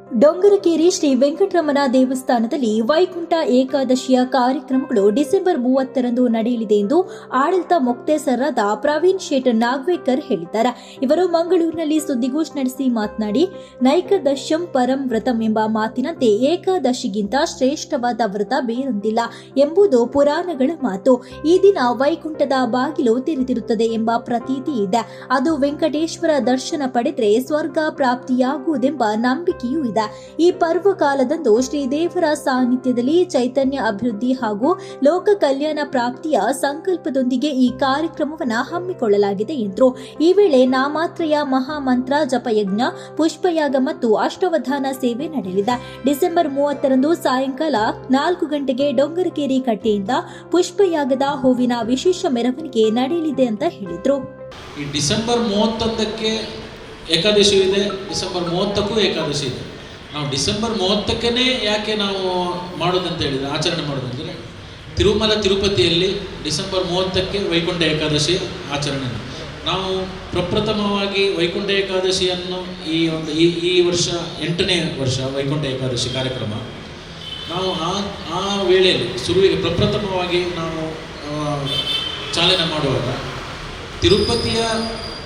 ಡೊಂಗರಕೇರಿ ಶ್ರೀ ವೆಂಕಟರಮಣ ದೇವಸ್ಥಾನದಲ್ಲಿ ವೈಕುಂಠ ಏಕಾದಶಿಯ ಕಾರ್ಯಕ್ರಮಗಳು ಡಿಸೆಂಬರ್ 30ರಂದು ನಡೆಯಲಿದೆ ಎಂದು ಆಡಳಿತ ಮೊಕ್ತೇಸರರಾದ ಪ್ರವೀಣ್ ಶೇಟ್ ನಾಗ್ವೇಕರ್ ಹೇಳಿದ್ದಾರೆ. ಇವರು ಮಂಗಳೂರಿನಲ್ಲಿ ಸುದ್ದಿಗೋಷ್ಠಿ ನಡೆಸಿ ಮಾತನಾಡಿ, ನೈಕದಶ್ಯಂ ಪರಂ ವ್ರತಂ ಎಂಬ ಮಾತಿನಂತೆ ಏಕಾದಶಿಗಿಂತ ಶ್ರೇಷ್ಠವಾದ ವ್ರತ ಬೇರೊಂದಿಲ್ಲ ಎಂಬುದು ಪುರಾಣಗಳ ಮಾತು. ಈ ದಿನ ವೈಕುಂಠದ ಬಾಗಿಲು ತೆರೆದಿರುತ್ತದೆ ಎಂಬ ಪ್ರತೀತಿ ಇದೆ. ಅದು ವೆಂಕಟೇಶ್ವರ ದರ್ಶನ ಪಡೆದರೆ ಸ್ವರ್ಗ ಪ್ರಾಪ್ತಿಯಾಗುವುದೆಂಬ ನಂಬಿಕೆಯೂ ಇದೆ. ಈ ಪರ್ವಕಾಲದಂದು ಶ್ರೀದೇವರ ಸಾನ್ನಿಧ್ಯದಲ್ಲಿ ಚೈತನ್ಯ ಅಭಿವೃದ್ಧಿ ಹಾಗೂ ಲೋಕ ಕಲ್ಯಾಣ ಪ್ರಾಪ್ತಿಯ ಸಂಕಲ್ಪದೊಂದಿಗೆ ಈ ಕಾರ್ಯಕ್ರಮವನ್ನು ಹಮ್ಮಿಕೊಳ್ಳಲಾಗಿದೆ ಎಂದರು. ಈ ವೇಳೆ ನಾಮಾತ್ರಯ ಮಹಾಮಂತ್ರ ಜಪಯಜ್ಞ, ಪುಷ್ಪಯಾಗ ಮತ್ತು ಅಷ್ಟವಧಾನ ಸೇವೆ ನಡೆಯಲಿದೆ. ಡಿಸೆಂಬರ್ 30ರಂದು ಸಾಯಂಕಾಲ 4 ಗಂಟೆಗೆ ಡೊಂಗರಕೇರಿ ಕಟ್ಟೆಯಿಂದ ಪುಷ್ಪಯಾಗದ ಹೂವಿನ ವಿಶೇಷ ಮೆರವಣಿಗೆ ನಡೆಯಲಿದೆ ಅಂತ ಹೇಳಿದರು. ಈ ಡಿಸೆಂಬರ್ 31ಕ್ಕೆ ಏಕಾದಶಿ ಇದೆ, ಡಿಸೆಂಬರ್ 30ಕ್ಕೂ ಏಕಾದಶಿ ಇದೆ. ನಾವು ಡಿಸೆಂಬರ್ 30ಕ್ಕೇ ಯಾಕೆ ನಾವು ಮಾಡೋದಂತ ಹೇಳಿದರೆ, ಆಚರಣೆ ಮಾಡೋದಂದರೆ, ತಿರುಮಲ ತಿರುಪತಿಯಲ್ಲಿ ಡಿಸೆಂಬರ್ 30ಕ್ಕೆ ವೈಕುಂಠ ಏಕಾದಶಿ ಆಚರಣೆ. ನಾವು ಪ್ರಪ್ರಥಮವಾಗಿ ವೈಕುಂಠ ಏಕಾದಶಿಯನ್ನು ಈ ವರ್ಷ 8ನೇ ವರ್ಷ ವೈಕುಂಠ ಏಕಾದಶಿ ಕಾರ್ಯಕ್ರಮ. ನಾವು ಆ ವೇಳೆಯಲ್ಲಿ ಶುರುವಿಗೆ ಪ್ರಪ್ರಥಮವಾಗಿ ನಾವು ಚಾಲನೆ ಮಾಡುವಾಗ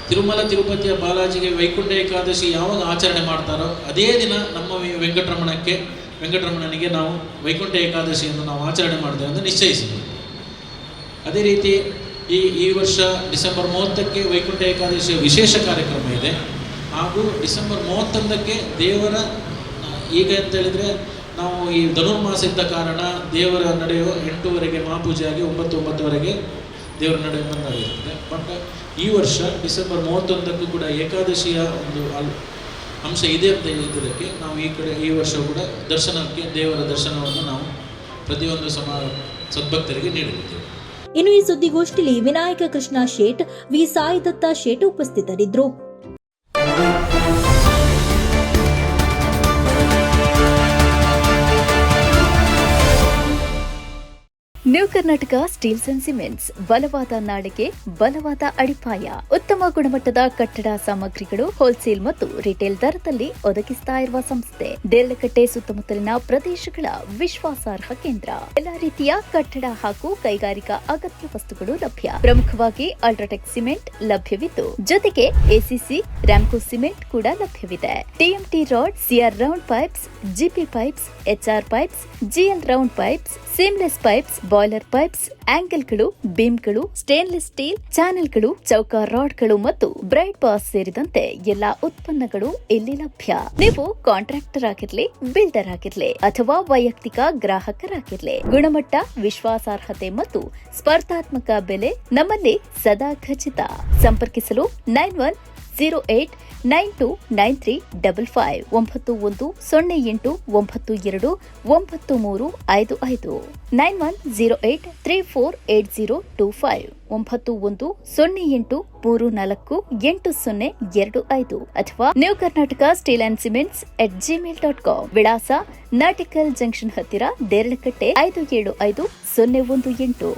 ತಿರುಮಲ ತಿರುಪತಿಯ ಬಾಲಾಜಿಗೆ ವೈಕುಂಠ ಏಕಾದಶಿ ಯಾವಾಗ ಆಚರಣೆ ಮಾಡ್ತಾರೋ ಅದೇ ದಿನ ನಮ್ಮ ವೆಂಕಟರಮಣನಿಗೆ ನಾವು ವೈಕುಂಠ ಏಕಾದಶಿಯನ್ನು ನಾವು ಆಚರಣೆ ಮಾಡ್ತೇವೆ ಅಂತ ನಿಶ್ಚಯಿಸಿದ್ವಿ. ಅದೇ ರೀತಿ ಈ ವರ್ಷ ಡಿಸೆಂಬರ್ 30ಕ್ಕೆ ವೈಕುಂಠ ಏಕಾದಶಿಯ ವಿಶೇಷ ಕಾರ್ಯಕ್ರಮ ಇದೆ. ಹಾಗೂ ಡಿಸೆಂಬರ್ 31ಕ್ಕೆ ದೇವರ, ಈಗ ಅಂತ ಹೇಳಿದರೆ ನಾವು ಈ ಧನುರ್ಮಾಸ ಇದ್ದ ಕಾರಣ ದೇವರ ನಡೆಯುವ 8ವರೆಗೆ ಮಹಾಪೂಜೆ ಆಗಿ 9:09ವರೆಗೆ ದೇವರ ನಡೆ ಬಂದಾಗಿರುತ್ತೆ. ಬಟ್ ಈ ವರ್ಷ ಡಿಸೆಂಬರ್ 31ಕ್ಕೂ ಕೂಡ ಏಕಾದಶಿಯ ಒಂದು ಅಂಶ ಇದೆ ಅಂತ ಹೇಳಿದ್ದಕ್ಕೆ ನಾವು ಈ ವರ್ಷ ಕೂಡ ದರ್ಶನಕ್ಕೆ, ದೇವರ ದರ್ಶನವನ್ನು ನಾವು ಪ್ರತಿಯೊಂದು ಸದ್ಭಕ್ತರಿಗೆ ನೀಡಲಿದ್ದೇವೆ. ಇನ್ನು ಈ ಸುದ್ದಿಗೋಷ್ಠಿಯಲ್ಲಿ ವಿನಾಯಕ ಕೃಷ್ಣ ಶೇಟ್, ವಿ ಸಾಯಿದತ್ತ ಶೇಟ್ ಉಪಸ್ಥಿತರಿದ್ದರು. New Karnataka steels and cements, ಬಲವಾದ ನಾಡಿಗೆ ಬಲವಾದ ಅಡಿಪಾಯ. ಉತ್ತಮ ಗುಣಮಟ್ಟದ ಕಟ್ಟಡ ಸಾಮಗ್ರಿಗಳು ಹೋಲ್ಸೇಲ್ ಮತ್ತು ರಿಟೇಲ್ ದರದಲ್ಲಿ ಒದಗಿಸ್ತಾ ಇರುವ ಸಂಸ್ಥೆ. ದೇರಳಕಟ್ಟೆ ಸುತ್ತಮುತ್ತಲಿನ ಪ್ರದೇಶಗಳ ವಿಶ್ವಾಸಾರ್ಹ ಕೇಂದ್ರ. ಎಲ್ಲಾ ರೀತಿಯ ಕಟ್ಟಡ ಹಾಗೂ ಕೈಗಾರಿಕಾ ಅಗತ್ಯ ವಸ್ತುಗಳು ಲಭ್ಯ. ಪ್ರಮುಖವಾಗಿ ಅಲ್ಟ್ರಾಟೆಕ್ ಸಿಮೆಂಟ್ ಲಭ್ಯವಿದ್ದು, ಜೊತೆಗೆ ಎಸಿಸಿ, ರಾಮ್ಕೋ ಸಿಮೆಂಟ್ ಕೂಡ ಲಭ್ಯವಿದೆ. TMT rod, CR round pipes, GP pipes, HR pipes, GL round pipes, seamless pipes, boiler pipes, ಆಂಗಲ್ಗಳು, ಬೀಮ್ಗಳು, ಸ್ಟೇನ್ಲೆಸ್ ಸ್ಟೀಲ್ ಚಾನೆಲ್ಗಳು, ಚೌಕ ರಾಡ್ಗಳು ಮತ್ತು ಬ್ರೈಟ್ ಬಾಸ್ ಸೇರಿದಂತೆ ಎಲ್ಲಾ ಉತ್ಪನ್ನಗಳು ಇಲ್ಲಿ ಲಭ್ಯ. ನೀವು ಕಾಂಟ್ರಾಕ್ಟರ್ ಆಗಿರ್ಲಿ, ಬಿಲ್ಡರ್ ಆಗಿರ್ಲಿ ಅಥವಾ ವೈಯಕ್ತಿಕ ಗ್ರಾಹಕರಾಗಿರ್ಲಿ, ಗುಣಮಟ್ಟ, ವಿಶ್ವಾಸಾರ್ಹತೆ ಮತ್ತು ಸ್ಪರ್ಧಾತ್ಮಕ ಬೆಲೆ ನಮ್ಮಲ್ಲಿ ಸದಾ ಖಚಿತ. ಸಂಪರ್ಕಿಸಲು 9108929355 9108929355 9108348025 9108348025 ಅಥವಾ new Karnataka steel and cements @gmail.com. ವಿಳಾಸ ನಾಟಿಕಲ್ ಜಂಕ್ಷನ್ ಹತ್ತಿರ, ದೇರಳಕಟ್ಟೆ 575018.